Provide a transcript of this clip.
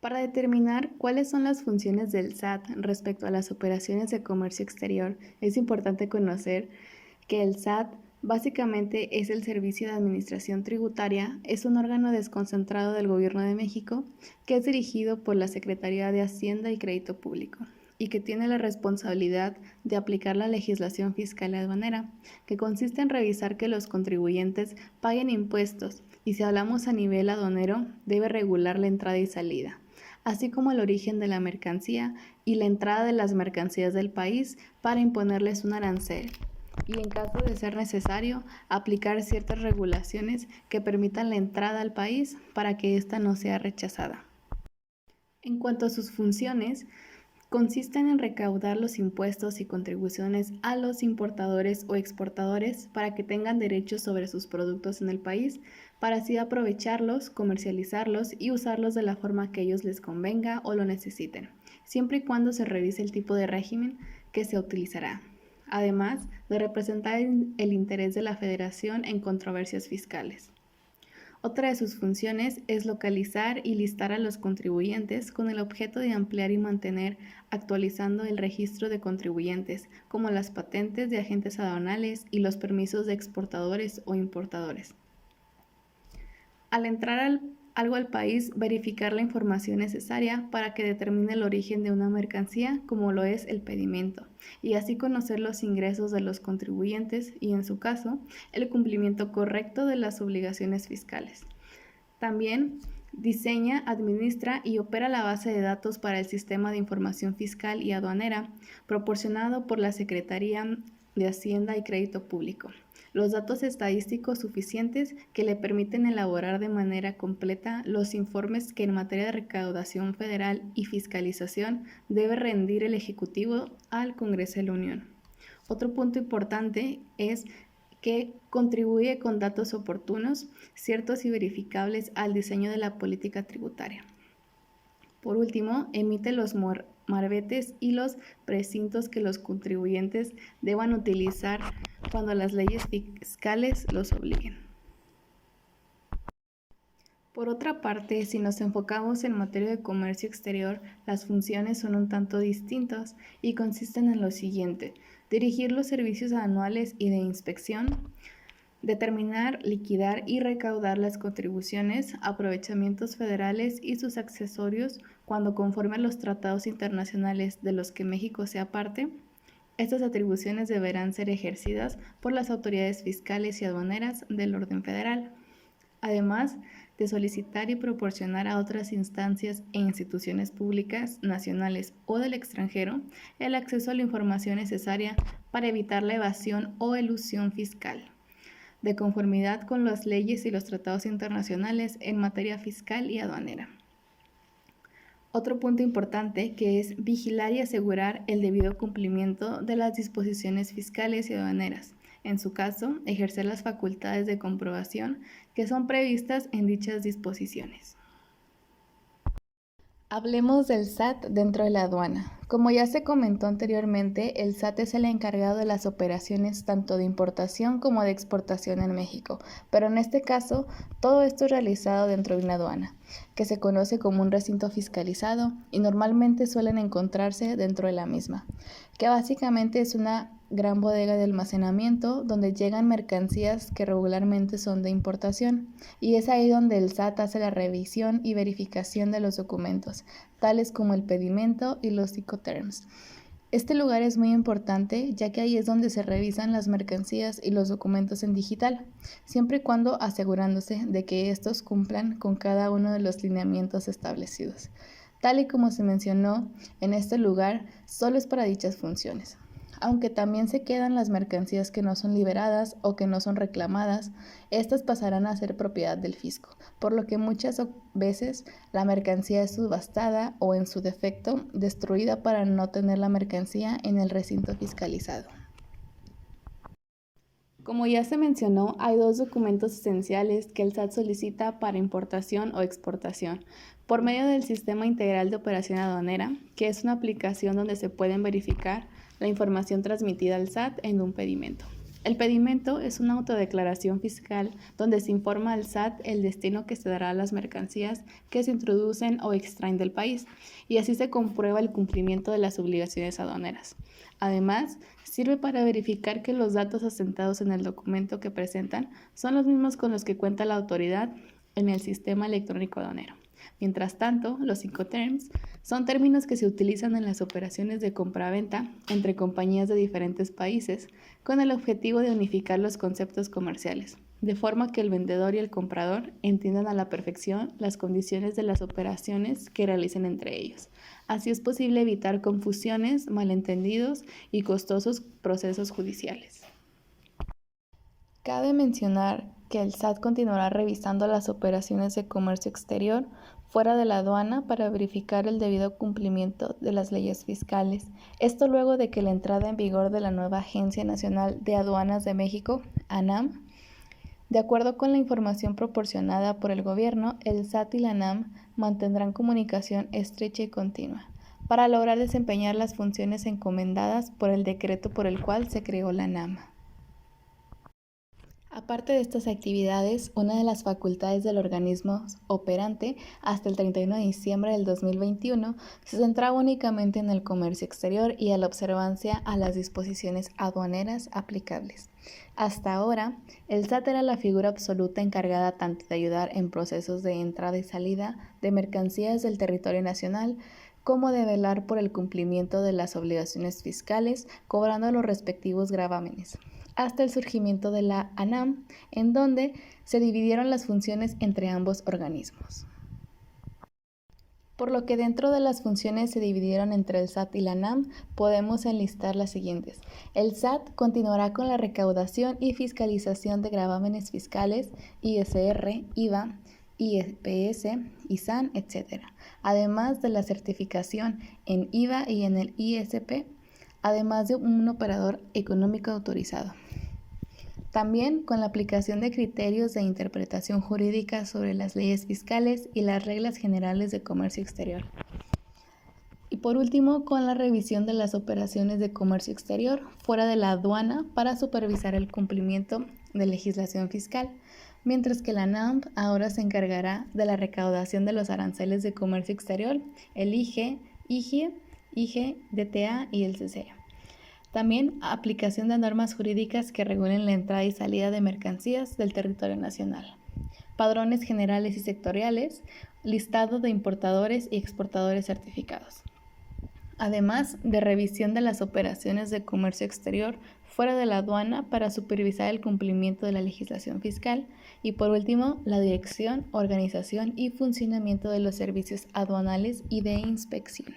Para determinar cuáles son las funciones del SAT respecto a las operaciones de comercio exterior, es importante conocer que el SAT básicamente es el Servicio de Administración Tributaria, es un órgano desconcentrado del Gobierno de México que es dirigido por la Secretaría de Hacienda y Crédito Público y que tiene la responsabilidad de aplicar la legislación fiscal y aduanera, que consiste en revisar que los contribuyentes paguen impuestos y si hablamos a nivel aduanero, debe regular la entrada y salida, así como el origen de la mercancía y la entrada de las mercancías del país para imponerles un arancel y en caso de ser necesario, aplicar ciertas regulaciones que permitan la entrada al país para que ésta no sea rechazada. En cuanto a sus funciones, consisten en recaudar los impuestos y contribuciones a los importadores o exportadores para que tengan derechos sobre sus productos en el país, para así aprovecharlos, comercializarlos y usarlos de la forma que a ellos les convenga o lo necesiten, siempre y cuando se revise el tipo de régimen que se utilizará, además de representar el interés de la Federación en controversias fiscales. Otra de sus funciones es localizar y listar a los contribuyentes con el objeto de ampliar y mantener actualizando el registro de contribuyentes, como las patentes de agentes aduanales y los permisos de exportadores o importadores. Al entrar algo al país, verificar la información necesaria para que determine el origen de una mercancía, como lo es el pedimento, y así conocer los ingresos de los contribuyentes y, en su caso, el cumplimiento correcto de las obligaciones fiscales. También diseña, administra y opera la base de datos para el Sistema de Información Fiscal y Aduanera, proporcionado por la Secretaría de Hacienda y Crédito Público. Los datos estadísticos suficientes que le permiten elaborar de manera completa los informes que en materia de recaudación federal y fiscalización debe rendir el Ejecutivo al Congreso de la Unión. Otro punto importante es que contribuye con datos oportunos, ciertos y verificables al diseño de la política tributaria. Por último, emite los marbetes y los precintos que los contribuyentes deban utilizar cuando las leyes fiscales los obliguen. Por otra parte, si nos enfocamos en materia de comercio exterior, las funciones son un tanto distintas y consisten en lo siguiente: dirigir los servicios anuales y de inspección, determinar, liquidar y recaudar las contribuciones, aprovechamientos federales y sus accesorios cuando conforme a los tratados internacionales de los que México sea parte. Estas atribuciones deberán ser ejercidas por las autoridades fiscales y aduaneras del orden federal, además de solicitar y proporcionar a otras instancias e instituciones públicas, nacionales o del extranjero, el acceso a la información necesaria para evitar la evasión o elusión fiscal, de conformidad con las leyes y los tratados internacionales en materia fiscal y aduanera. Otro punto importante que es vigilar y asegurar el debido cumplimiento de las disposiciones fiscales y aduaneras. En su caso, ejercer las facultades de comprobación que son previstas en dichas disposiciones. Hablemos del SAT dentro de la aduana. Como ya se comentó anteriormente, el SAT es el encargado de las operaciones tanto de importación como de exportación en México, pero en este caso, todo esto es realizado dentro de una aduana, que se conoce como un recinto fiscalizado y normalmente suelen encontrarse dentro de la misma, que básicamente es una gran bodega de almacenamiento donde llegan mercancías que regularmente son de importación, y es ahí donde el SAT hace la revisión y verificación de los documentos, tales como el pedimento y los Incoterms. Este lugar es muy importante ya que ahí es donde se revisan las mercancías y los documentos en digital, siempre y cuando asegurándose de que estos cumplan con cada uno de los lineamientos establecidos. Tal y como se mencionó, en este lugar solo es para dichas funciones. Aunque también se quedan las mercancías que no son liberadas o que no son reclamadas, estas pasarán a ser propiedad del fisco, por lo que muchas veces la mercancía es subastada o, en su defecto, destruida para no tener la mercancía en el recinto fiscalizado. Como ya se mencionó, hay dos documentos esenciales que el SAT solicita para importación o exportación, por medio del Sistema Integral de Operación Aduanera, que es una aplicación donde se pueden verificar la información transmitida al SAT en un pedimento. El pedimento es una autodeclaración fiscal donde se informa al SAT el destino que se dará a las mercancías que se introducen o extraen del país, y así se comprueba el cumplimiento de las obligaciones aduaneras. Además, sirve para verificar que los datos asentados en el documento que presentan son los mismos con los que cuenta la autoridad en el sistema electrónico aduanero. Mientras tanto, los Incoterms son términos que se utilizan en las operaciones de compra-venta entre compañías de diferentes países con el objetivo de unificar los conceptos comerciales, de forma que el vendedor y el comprador entiendan a la perfección las condiciones de las operaciones que realicen entre ellos. Así es posible evitar confusiones, malentendidos y costosos procesos judiciales. Cabe mencionar que el SAT continuará revisando las operaciones de comercio exterior fuera de la aduana para verificar el debido cumplimiento de las leyes fiscales. Esto luego de que la entrada en vigor de la nueva Agencia Nacional de Aduanas de México, ANAM. De acuerdo con la información proporcionada por el gobierno, el SAT y la ANAM mantendrán comunicación estrecha y continua para lograr desempeñar las funciones encomendadas por el decreto por el cual se creó la ANAM. Aparte de estas actividades, una de las facultades del organismo operante hasta el 31 de diciembre del 2021 se centraba únicamente en el comercio exterior y a la observancia a las disposiciones aduaneras aplicables. Hasta ahora, el SAT era la figura absoluta encargada tanto de ayudar en procesos de entrada y salida de mercancías del territorio nacional, como de velar por el cumplimiento de las obligaciones fiscales, cobrando los respectivos gravámenes, hasta el surgimiento de la ANAM, en donde se dividieron las funciones entre ambos organismos. Por lo que dentro de las funciones se dividieron entre el SAT y la ANAM, podemos enlistar las siguientes. El SAT continuará con la recaudación y fiscalización de gravámenes fiscales, ISR, IVA, IEPS, ISAN, etc., además de la certificación en IVA y en el ISP, además de un operador económico autorizado. También con la aplicación de criterios de interpretación jurídica sobre las leyes fiscales y las reglas generales de comercio exterior. Y por último, con la revisión de las operaciones de comercio exterior fuera de la aduana para supervisar el cumplimiento de legislación fiscal, mientras que la ANAM ahora se encargará de la recaudación de los aranceles de comercio exterior, el IGE, IGE, DTA y el CCE. También aplicación de normas jurídicas que regulen la entrada y salida de mercancías del territorio nacional. Padrones generales y sectoriales, listado de importadores y exportadores certificados. Además de revisión de las operaciones de comercio exterior fuera de la aduana para supervisar el cumplimiento de la legislación fiscal. Y por último, la dirección, organización y funcionamiento de los servicios aduanales y de inspección.